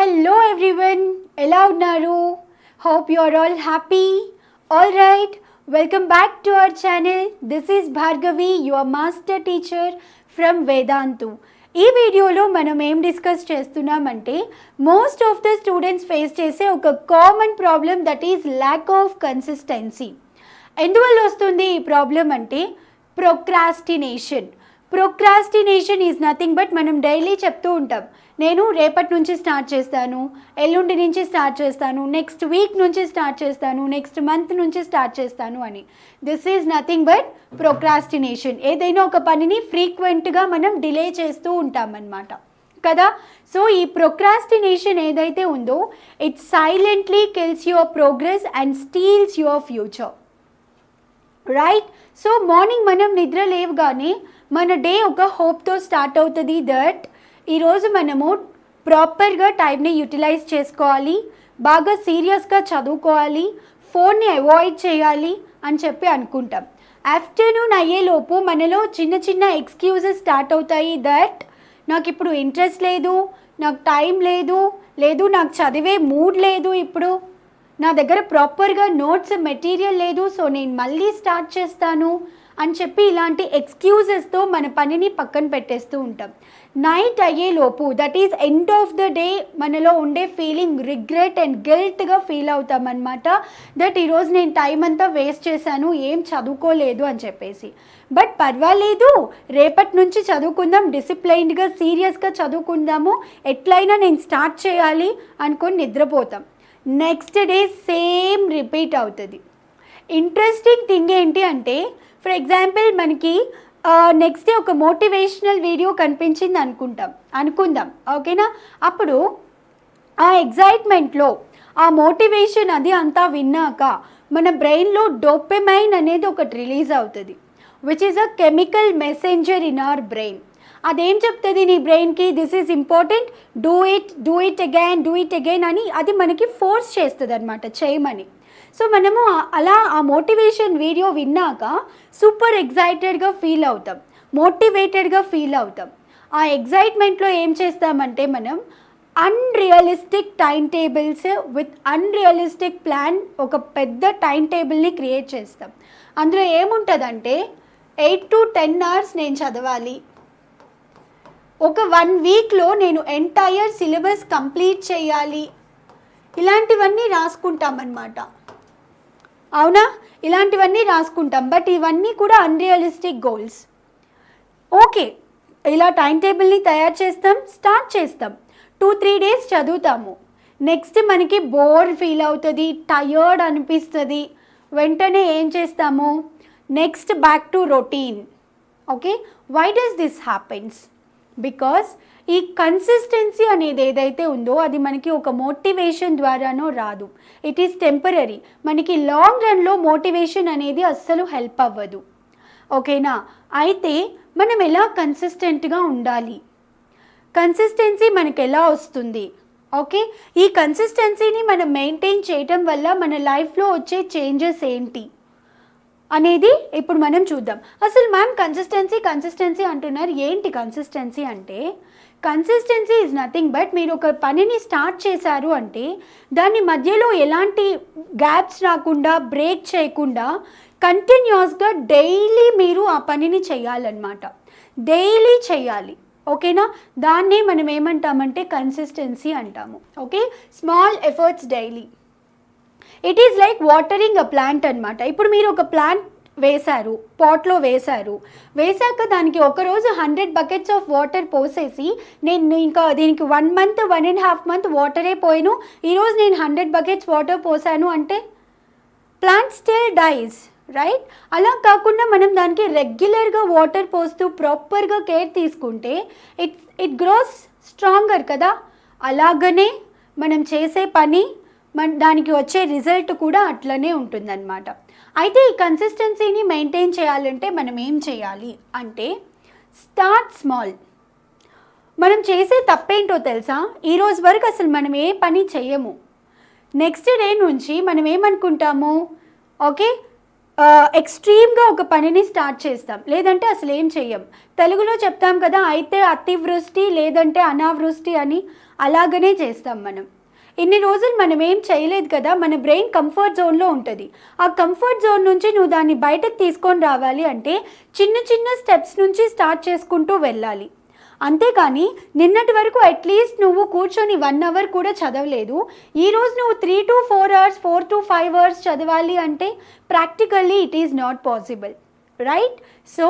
Hello everyone, ఎలా ఉన్నారు? Hope you are all happy. All right, welcome back to our channel. This is Bhargavi, your master teacher from Vedantu. ఈ వీడియోలో మనం ఏం discuss చేస్తున్నామంటే most of the students face చేసే ఒక common problem, that is lack of consistency. ఎందువల్ల వస్తుంది ఈ ప్రాబ్లం అంటే ప్రొక్రాస్టినేషన్ ఈజ్ నథింగ్ బట్ మనం డైలీ చెప్తూ ఉంటాం, నేను రేపటి నుంచి స్టార్ట్ చేస్తాను, ఎల్లుండి నుంచి స్టార్ట్ చేస్తాను, నెక్స్ట్ వీక్ నుంచి స్టార్ట్ చేస్తాను, నెక్స్ట్ మంత్ నుంచి స్టార్ట్ చేస్తాను అని. This is nothing but procrastination. ఏదైనా ఒక పనిని ఫ్రీక్వెంట్గా మనం డిలే చేస్తూ ఉంటామన్నమాట కదా. సో ఈ ప్రొక్రాస్టినేషన్ ఏదైతే ఉందో it silently kills your progress and steals your future, right? So morning మనం నిద్ర లేవగానే మన డే ఒక హోప్తో స్టార్ట్ అవుతుంది, దట్ ఈరోజు మనము ప్రాపర్గా టైంని యూటిలైజ్ చేసుకోవాలి, బాగా సీరియస్గా చదువుకోవాలి, ఫోన్ని అవాయిడ్ చేయాలి అని చెప్పి అనుకుంటాం. ఆఫ్టర్నూన్ అయ్యేలోపు మనలో చిన్న చిన్న ఎక్స్క్యూజెస్ స్టార్ట్ అవుతాయి, దట్ నాకు ఇప్పుడు ఇంట్రెస్ట్ లేదు, నాకు టైం లేదు, నాకు చదివే మూడ్ లేదు, ఇప్పుడు నా దగ్గర ప్రాపర్గా నోట్స్ మెటీరియల్ లేదు, సో నేను మళ్ళీ స్టార్ట్ చేస్తాను అని చెప్పి ఇలాంటి ఎక్స్క్యూజెస్తో మన పనిని పక్కన పెట్టేస్తూ ఉంటాం. నైట్ అయ్యేలోపు, that is end of the day, మనలో ఉండే ఫీలింగ్ రిగ్రెట్ అండ్ గిల్ట్గా ఫీల్ అవుతాం అనమాట, దట్ ఈరోజు నేను టైం అంతా వేస్ట్ చేశాను, ఏం చదువుకోలేదు అని చెప్పేసి. బట్ పర్వాలేదు, రేపటి నుంచి చదువుకుందాం, డిసిప్లైన్డ్గా సీరియస్గా చదువుకుందాము, ఎట్లయినా నేను స్టార్ట్ చేయాలి అనుకొని నిద్రపోతాం. నెక్స్ట్ డే సేమ్ రిపీట్ అవుతుంది. ఇంట్రెస్టింగ్ థింగ్ ఏంటి అంటే, ఫర్ ఎగ్జాంపుల్ మనకి నెక్స్ట్ డే ఒక మోటివేషనల్ వీడియో కనిపించింది అనుకుందాం, ఓకేనా? అప్పుడు ఆ ఎగ్జైట్మెంట్లో ఆ మోటివేషన్ అది అంతా విన్నాక మన బ్రెయిన్లో డోపమైన్ అనేది ఒకటి రిలీజ్ అవుతుంది, which is a chemical messenger in our brain. అదేం చెప్తుంది నీ బ్రెయిన్కి, this is important, do it again అని అది మనకి ఫోర్స్ చేస్తుంది అనమాట చేయమని. సో మనము అలా ఆ మోటివేషన్ వీడియో విన్నాక సూపర్ ఎగ్జైటెడ్గా ఫీల్ అవుతాం, మోటివేటెడ్గా ఫీల్ అవుతాం. ఆ ఎగ్జైట్మెంట్లో ఏం చేస్తామంటే మనం unrealistic time tables with unrealistic plan, ఒక పెద్ద టైం టేబుల్ని క్రియేట్ చేస్తాం. అందులో ఏముంటుందంటే 8 to 10 hours నేను చదవాలి, ఒక 1 weekలో నేను ఎంటైర్ సిలబస్ కంప్లీట్ చేయాలి, ఇలాంటివన్నీ రాసుకుంటామన్నమాట. అవునా? ఇలాంటివన్నీ రాసుకుంటాం, బట్ ఇవన్నీ కూడా అన్రియలిస్టిక్ గోల్స్. ఓకే, ఇలా టైం టేబుల్ని తయారు చేస్తాం, స్టార్ట్ చేస్తాం, 2-3 days చదువుతాము, నెక్స్ట్ మనకి బోర్ ఫీల్ అవుతుంది, టయర్డ్ అనిపిస్తుంది, వెంటనే ఏం చేస్తాము, next back to routine. Okay, why does this happens? Because ఈ కన్సిస్టెన్సీ అనేది ఏదైతే ఉందో అది మనకి ఒక మోటివేషన్ ద్వారానో రాదు, ఇట్ ఈస్ టెంపరీ. మనకి లాంగ్ రన్లో మోటివేషన్ అనేది అస్సలు హెల్ప్ అవ్వదు, ఓకేనా? అయితే మనం ఎలా కన్సిస్టెంట్గా ఉండాలి, కన్సిస్టెన్సీ మనకు ఎలా వస్తుంది? ఓకే, ఈ కన్సిస్టెన్సీని మనం మెయింటైన్ చేయటం వల్ల మన లైఫ్లో వచ్చే చేంజెస్ ఏంటి అనేది ఇప్పుడు మనం చూద్దాం. అసలు మ్యామ్ కన్సిస్టెన్సీ అంటున్నారు, ఏంటి కన్సిస్టెన్సీ అంటే? కన్సిస్టెన్సీ ఈజ్ నథింగ్ బట్ మీరు ఒక పనిని స్టార్ట్ చేశారు అంటే దాని మధ్యలో ఎలాంటి గ్యాప్స్ రాకుండా, బ్రేక్ చేయకుండా కంటిన్యూస్గా డైలీ మీరు ఆ పనిని చేయాలన్నమాట, డైలీ చేయాలి, ఓకేనా? దాన్నే మనం ఏమంటామంటే కన్సిస్టెన్సీ అంటాము. Okay, small efforts daily. It is like watering a plant అనమాట. ఇప్పుడు మీరు ఒక ప్లాంట్ వేశారు, పాట్లో వేశాక దానికి ఒకరోజు 100 buckets ఆఫ్ వాటర్ పోసేసి నేను ఇంకా దీనికి 1 month 1.5 month వాటరే పోయాను, ఈరోజు నేను 100 buckets వాటర్ పోసాను అంటే ప్లాంట్ స్టిల్ డైస్, రైట్? అలా కాకుండా మనం దానికి రెగ్యులర్గా వాటర్ పోస్తూ ప్రాపర్గా కేర్ తీసుకుంటే ఇట్ గ్రోస్ స్ట్రాంగర్ కదా. అలాగనే మనం చేసే పని దానికి వచ్చే రిజల్ట్ కూడా అట్లనే ఉంటుందన్నమాట. అయితే ఈ కన్సిస్టెన్సీని మెయింటైన్ చేయాలంటే మనం ఏం చేయాలి అంటే స్టార్ట్ స్మాల్. మనం చేసే తప్పేంటో తెలుసా? ఈరోజు వరకు అసలు మనం ఏ పని చేయము, నెక్స్ట్ డే నుంచి మనం ఏమనుకుంటాము, ఓకే ఎక్స్ట్రీమ్గా ఒక పనిని స్టార్ట్ చేస్తాం, లేదంటే అసలు ఏం చెయ్యం. తెలుగులో చెప్తాం కదా, అయితే అతివృష్టి లేదంటే అనావృష్టి అని, అలాగనే చేస్తాం మనం. ఇన్ని రోజులు మనం ఏం చేయలేదు కదా, మన బ్రెయిన్ కంఫర్ట్ జోన్లో ఉంటుంది. ఆ కంఫర్ట్ జోన్ నుంచి నువ్వు దాన్ని బయటకు తీసుకొని రావాలి అంటే చిన్న చిన్న స్టెప్స్ నుంచి స్టార్ట్ చేసుకుంటూ వెళ్ళాలి. అంతేకాని నిన్నటి వరకు అట్లీస్ట్ నువ్వు కూర్చొని 1 అవర్ కూడా చదవలేదు, ఈరోజు నువ్వు 3 to 4 hours 4 to 5 hours చదవాలి అంటే practically it is not possible, right? So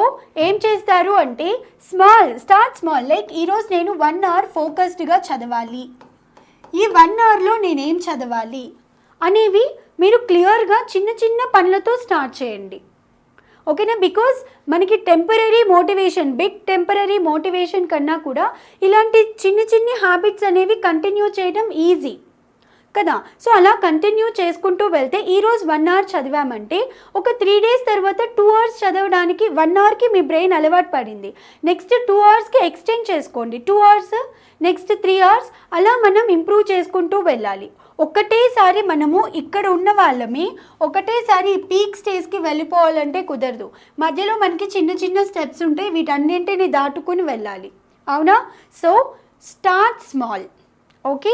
ఏం చేస్తారు అంటే స్టార్ట్ స్మాల్. లైక్ ఈరోజు నేను 1 hour ఫోకస్డ్గా చదవాలి, ఈ 1 hourలో నేనేం చదవాలి అనేవి మీరు క్లియర్గా చిన్న చిన్న పనులతో స్టార్ట్ చేయండి, ఓకేనా? బికాజ్ మనకి temporary motivation, big temporary motivation కన్నా కూడా ఇలాంటి చిన్న చిన్న హ్యాబిట్స్ అనేవి కంటిన్యూ చేయడం ఈజీ కదా. సో అలా కంటిన్యూ చేసుకుంటూ వెళ్తే ఈరోజు 1 hour చదివామంటే ఒక 3 days తర్వాత 2 hours చదవడానికి 1 hourకి మీ బ్రెయిన్ అలవాటు పడింది. నెక్స్ట్ 2 hoursకి ఎక్స్టెండ్ చేసుకోండి, 2 hours, నెక్స్ట్ 3 hours, అలా మనం ఇంప్రూవ్ చేసుకుంటూ వెళ్ళాలి. ఒకటేసారి మనము ఇక్కడ ఉన్న వాళ్ళమి ఒకటేసారి పీక్ స్టేజ్కి వెళ్ళిపోవాలంటే కుదరదు. మధ్యలో మనకి చిన్న చిన్న స్టెప్స్ ఉంటాయి, వీటన్నింటిని దాటుకుని వెళ్ళాలి, అవునా? So start small, okay?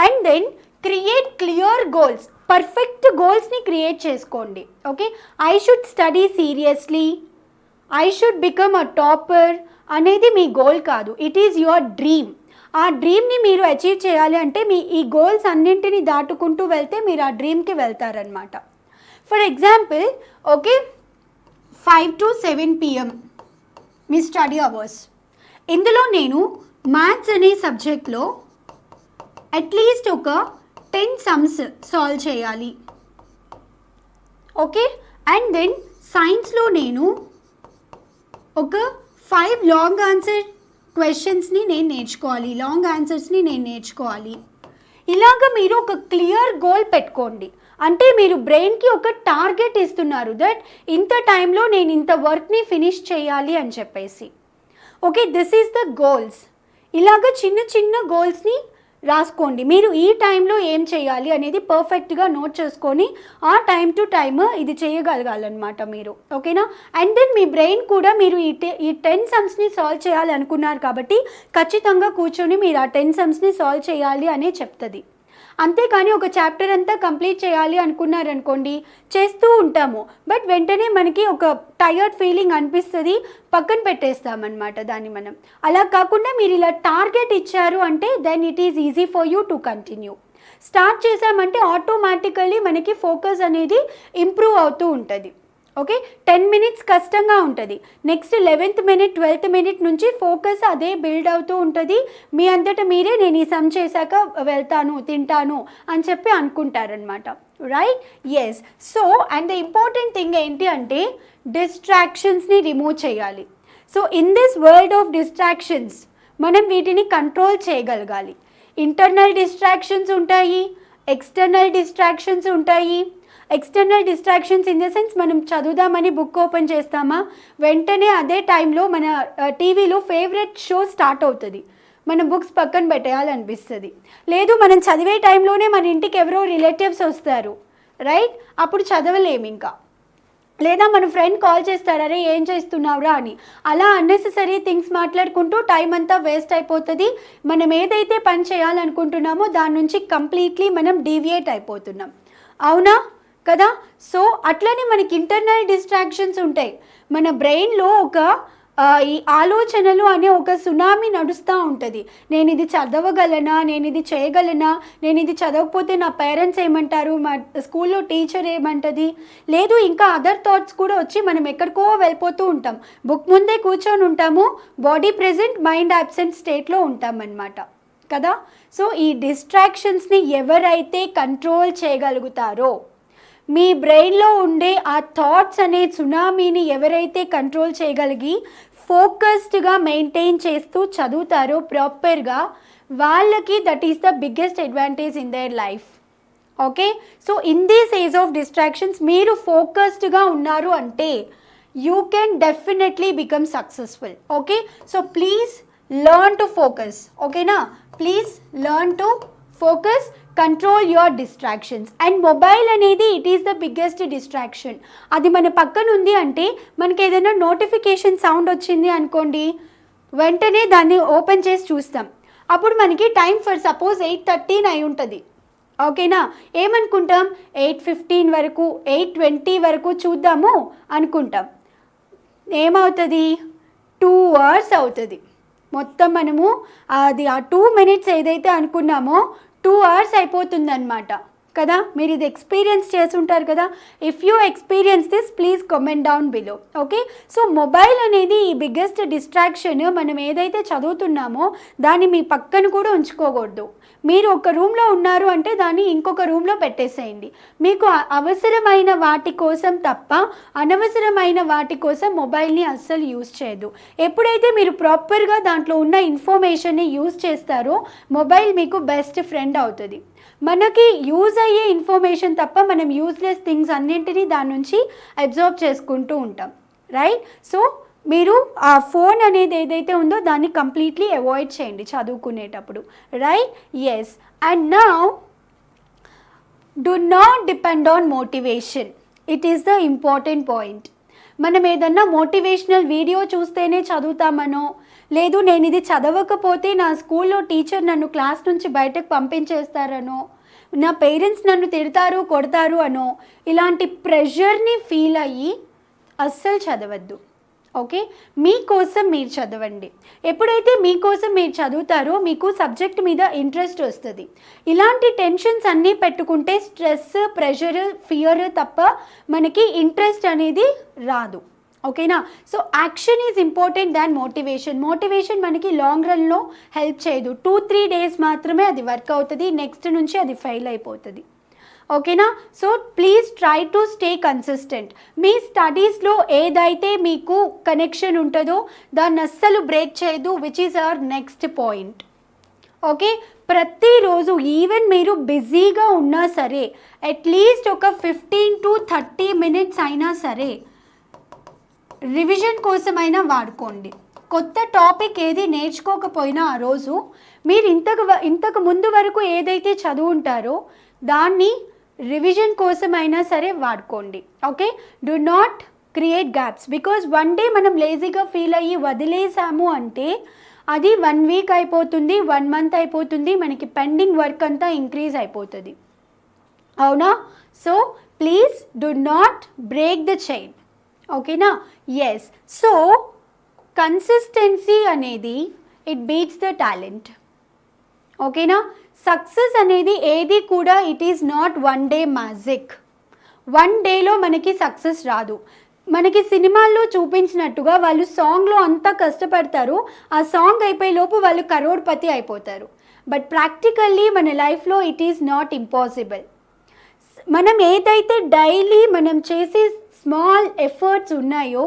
And then create clear goals, perfect గోల్స్ని క్రియేట్ చేసుకోండి, okay? I should study seriously, I should become a topper అనేది మీ గోల్ కాదు, ఇట్ ఈజ్ యువర్ డ్రీమ్. ఆ డ్రీమ్ని మీరు అచీవ్ చేయాలి అంటే మీ ఈ గోల్స్ అన్నింటినీ దాటుకుంటూ వెళ్తే మీరు ఆ డ్రీమ్కి వెళ్తారనమాట. For example, okay, 5 to 7 PM మీ స్టడీ అవర్స్. ఇందులో నేను మ్యాథ్స్ అనే సబ్జెక్ట్లో అట్లీస్ట్ ఒక 10 sums సాల్వ్ చేయాలి, ఓకే? అండ్ దెన్ సైన్స్లో నేను ఒక 5 లాంగ్ ఆన్సర్ క్వశ్చన్స్ని నేను నేర్చుకోవాలి, లాంగ్ ఆన్సర్స్ని నేను నేర్చుకోవాలి. ఇలాగ మీరు ఒక క్లియర్ గోల్ పెట్టుకోండి. అంటే మీరు బ్రెయిన్కి ఒక టార్గెట్ ఇస్తున్నారు, దట్ ఇంత టైంలో నేను ఇంత వర్క్ని ఫినిష్ చేయాలి అని చెప్పేసి, okay? This is the goals. ఇలాగ చిన్న చిన్న గోల్స్ని రాసుకోండి. మీరు ఈ టైంలో ఏం చేయాలి అనేది పర్ఫెక్ట్గా నోట్ చేసుకొని ఆ టైం టు టైమ్ ఇది చేయగలగాలన్నమాట మీరు, ఓకేనా? అండ్ దెన్ మీ బ్రెయిన్ కూడా మీరు ఈ 10 sumsని సాల్వ్ చేయాలి అనుకున్నారు కాబట్టి ఖచ్చితంగా కూర్చొని మీరు ఆ 10 sumsని సాల్వ్ చేయాలి అనే చెప్తుంది. అంతేకాని ఒక చాప్టర్ అంతా కంప్లీట్ చేయాలి అనుకున్నారనుకోండి, చేస్తూ ఉంటాము, బట్ వెంటనే మనకి ఒక టయర్డ్ ఫీలింగ్ అనిపిస్తుంది, పక్కన పెట్టేస్తామన్నమాట దాన్ని మనం. అలా కాకుండా మీరు ఇలా టార్గెట్ ఇచ్చారు అంటే then it is easy for you to continue. Start చేసామంటే ఆటోమేటికల్లీ మనకి ఫోకస్ అనేది ఇంప్రూవ్ అవుతూ ఉంటుంది, ఓకే? 10 minutes కష్టంగా ఉంటుంది, next 11th minute 12th minute నుంచి ఫోకస్ అదే బిల్డ్ అవుతూ ఉంటుంది. మీ అంతటా మీరే నేను ఈ సమ్ చేశాక వెళ్తాను, తింటాను అని చెప్పి అనుకుంటారనమాట, right? Yes. So and the important thing ఏంటి అంటే డిస్ట్రాక్షన్స్ని రిమూవ్ చేయాలి. So in this world of distractions మనం వీటిని కంట్రోల్ చేయగలగాలి. ఇంటర్నల్ డిస్ట్రాక్షన్స్ ఉంటాయి, ఎక్స్టర్నల్ డిస్ట్రాక్షన్స్ ఉంటాయి. External distractions in the sense మనం చదువుదామని బుక్ ఓపెన్ చేస్తామా, వెంటనే అదే టైంలో మన టీవీలో ఫేవరెట్ షో స్టార్ట్ అవుతుంది, మనం బుక్స్ పక్కన పెట్టేయాలనిపిస్తుంది. లేదు మనం చదివే టైంలోనే మన ఇంటికి ఎవరో రిలేటివ్స్ వస్తారు, రైట్? అప్పుడు చదవలేము ఇంకా. లేదా మన ఫ్రెండ్ కాల్ చేస్తారు, అరే ఏం చేస్తున్నావురా అని. అలా అన్నెసెసరీ థింగ్స్ మాట్లాడుకుంటూ టైం అంతా వేస్ట్ అయిపోతుంది. మనం ఏదైతే పని చేయాలనుకుంటున్నామో దాని నుంచి కంప్లీట్లీ మనం డీవియేట్ అయిపోతున్నాం, అవునా కదా? సో అట్లనే మనకి ఇంటర్నల్ డిస్ట్రాక్షన్స్ ఉంటాయి. మన బ్రెయిన్లో ఒక ఈ ఆలోచనలు అనే ఒక సునామీ నడుస్తూ ఉంటుంది. నేను ఇది చదవగలనా, నేను ఇది చేయగలనా, నేను ఇది చదవకపోతే నా పేరెంట్స్ ఏమంటారు, మా స్కూల్లో టీచర్ ఏమంటుంది, లేదు ఇంకా అదర్ థాట్స్ కూడా వచ్చి మనం ఎక్కడికో వెళ్ళిపోతూ ఉంటాం. బుక్ ముందే కూర్చొని ఉంటాము, బాడీ ప్రెజెంట్ మైండ్ యాబ్సెంట్ స్టేట్లో ఉంటాం అన్నమాట కదా. సో ఈ డిస్ట్రాక్షన్స్ని ఎవరైతే కంట్రోల్ చేయగలుగుతారో, మీ బ్రెయిన్లో ఉండే ఆ థాట్స్ అనే సునామీని ఎవరైతే కంట్రోల్ చేయగలిగి ఫోకస్డ్గా మెయింటైన్ చేస్తూ చదువుతారో ప్రాపర్గా, వాళ్ళకి that is the biggest advantage in their life, okay? So in this age of distractions మీరు ఫోకస్డ్గా ఉన్నారు అంటే you can definitely become successful, okay? So please learn to focus, okay na? Please learn to focus, control your distractions. And mobile అనేది it is the biggest distraction. అది మన పక్కన ఉంది అంటే మనకి ఏదైనా నోటిఫికేషన్ సౌండ్ వచ్చింది అనుకోండి, వెంటనే దాన్ని ఓపెన్ చేసి చూస్తాం. అప్పుడు మనకి టైం ఫర్ సపోజ్ 8:13 అయి ఉంటుంది, ఓకేనా, ఏమనుకుంటాం 8:15 వరకు 8:20 వరకు చూద్దాము అనుకుంటాం. ఏమవుతుంది, 2 hours అవుతుంది. మొత్తం మనము అది ఆ 2 minutes ఏదైతే అనుకున్నామో 2 hours అయిపోతుంది అనమాట కదా. మీరు ఇది ఎక్స్పీరియన్స్ చేస్తుంటారు కదా. If you experience this please comment down below. Okay, so mobile అనేది ఈ బిగ్గెస్ట్ డిస్ట్రాక్షన్. మనం ఏదైతే చదువుతున్నామో దాన్ని మీ పక్కన కూడా ఉంచుకోకూడదు. మీరు ఒక రూమ్లో ఉన్నారు అంటే దాన్ని ఇంకొక రూమ్లో పెట్టేసేయండి. మీకు అవసరమైన వాటి కోసం తప్ప అనవసరమైన వాటి కోసం మొబైల్ని అస్సలు యూజ్ చేయదు. ఎప్పుడైతే మీరు ప్రాపర్గా దాంట్లో ఉన్న ఇన్ఫర్మేషన్ని యూజ్ చేస్తారో మొబైల్ మీకు బెస్ట్ ఫ్రెండ్ అవుతుంది. మనకి యూజ్ అయ్యే ఇన్ఫర్మేషన్ తప్ప మనం యూజ్లెస్ థింగ్స్ అన్నింటినీ దాని నుంచి అబ్జర్వ్ చేసుకుంటూ ఉంటాం, రైట్. సో మీరు ఆ ఫోన్ అనేది ఏదైతే ఉందో దాన్ని కంప్లీట్లీ అవాయిడ్ చేయండి చదువుకునేటప్పుడు, right. Yes, and now do not depend on motivation. It is the important point. మనం ఏదన్నా మోటివేషనల్ వీడియో చూస్తేనే చదువుతామనో, లేదు నేను ఇది చదవకపోతే నా స్కూల్లో టీచర్ నన్ను క్లాస్ నుంచి బయటకు పంపించేస్తారనో, నా పేరెంట్స్ నన్ను తిడతారు కొడతారు అనో, ఇలాంటి ప్రెషర్ని ఫీల్ అయ్యి అస్సలు చదవద్దు. ఓకే, మీకోసం మీరు చదవండి. ఎప్పుడైతే మీకోసం మీరు చదువుతారో మీకు సబ్జెక్ట్ మీద ఇంట్రెస్ట్ వస్తుంది. ఇలాంటి టెన్షన్స్ అన్నీ పెట్టుకుంటే స్ట్రెస్, ప్రెషర్, ఫియర్ తప్ప మనకి ఇంట్రెస్ట్ అనేది రాదు, ఓకేనా. So action is important than motivation. Motivation మనకి లాంగ్ రన్లో హెల్ప్ చేయదు. 2-3 days మాత్రమే అది వర్క్ అవుతుంది, నెక్స్ట్ నుంచి అది ఫెయిల్ అయిపోతుంది, ఓకేనా. So please try to stay consistent. మీ స్టడీస్లో ఏదైతే మీకు కనెక్షన్ ఉంటుందో దాన్ని అస్సలు బ్రేక్ చేయదు, which is our next point. Okay, ప్రతిరోజు ఈవెన్ మీరు బిజీగా ఉన్నా సరే అట్లీస్ట్ ఒక 15 to 30 minutes అయినా సరే రివిజన్ కోసమైనా వాడుకోండి. కొత్త టాపిక్ ఏది నేర్చుకోకపోయినా ఆ రోజు మీరు ఇంతకు ముందు వరకు ఏదైతే చదువుంటారో దాన్ని రివిజన్ కోసమైనా సరే వాడుకోండి. Okay, do not create gaps. Because one day మనం లేజీగా ఫీల్ అయ్యి వదిలేసాము అంటే అది 1 week అయిపోతుంది, 1 month అయిపోతుంది, మనకి పెండింగ్ వర్క్ అంతా ఇంక్రీజ్ అయిపోతుంది, అవునా. So please do not break the chain, ఓకేనా. ఎస్, సో కన్సిస్టెన్సీ అనేది ఇట్ బీట్స్ ద టాలెంట్, ఓకేనా. సక్సెస్ అనేది ఏది కూడా it is not 1 day magic. 1 dayలో మనకి సక్సెస్ రాదు. మనకి సినిమాల్లో చూపించినట్టుగా వాళ్ళు సాంగ్లో అంతా కష్టపడతారు, ఆ సాంగ్ అయిపోయేలోపు వాళ్ళు కరోడ్పతి అయిపోతారు. బట్ ప్రాక్టికల్లీ మన లైఫ్లో ఇట్ ఈస్ నాట్ ఇంపాసిబుల్. మనం ఏదైతే డైలీ మనం చేసే స్మాల్ ఎఫర్ట్స్ ఉన్నాయో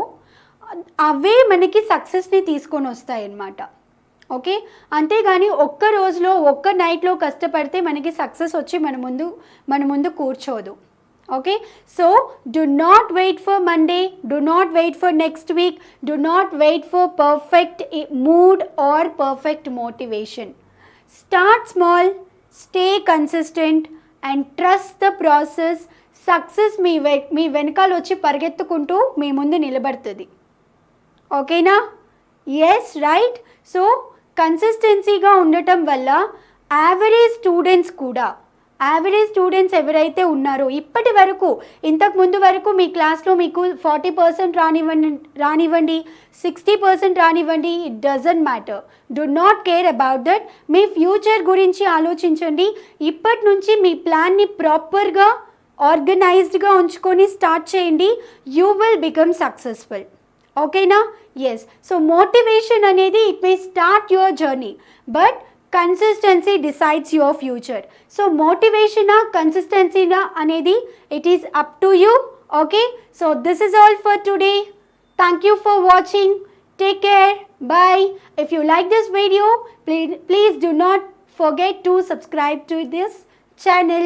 అవే మనకి సక్సెస్ని తీసుకొని వస్తాయి అన్నమాట, ఓకే. అంతేగాని ఒక్క రోజులో ఒక్క నైట్లో కష్టపడితే మనకి సక్సెస్ వచ్చి మన ముందు కూర్చోదు, okay. So do not wait for Monday, do not wait for next week, do not wait for perfect mood or perfect motivation. Start small, stay consistent and trust the process. Success మీ వెనకాల వచ్చి పరిగెత్తుకుంటూ మీ ముందు నిలబడుతుంది, ఓకేనా. Yes, right. So కన్సిస్టెన్సీగా ఉండటం వల్ల average students ఎవరైతే ఉన్నారో ఇప్పటి వరకు ఇంతకుముందు వరకు మీ క్లాస్లో మీకు 40% రానివ్వండి 60% రానివ్వండి, it doesn't matter. Do not care about that. Me future గురించి ఆలోచించండి. ఇప్పటి నుంచి మీ ప్లాన్ని ప్రాపర్గా ఆర్గనైజ్డ్గా ఉంచుకొని స్టార్ట్ చేయండి. యూ విల్ బికమ్ సక్సెస్ఫుల్, ఓకేనా. ఎస్, సో మోటివేషన్ అనేది it may start your journey but consistency decides your future. So మోటివేషనా కన్సిస్టెన్సీనా అనేది it is up to you, okay. So this is all for today. Thank you for watching. Take care. Bye. If you like this video, please do not forget to subscribe to this channel.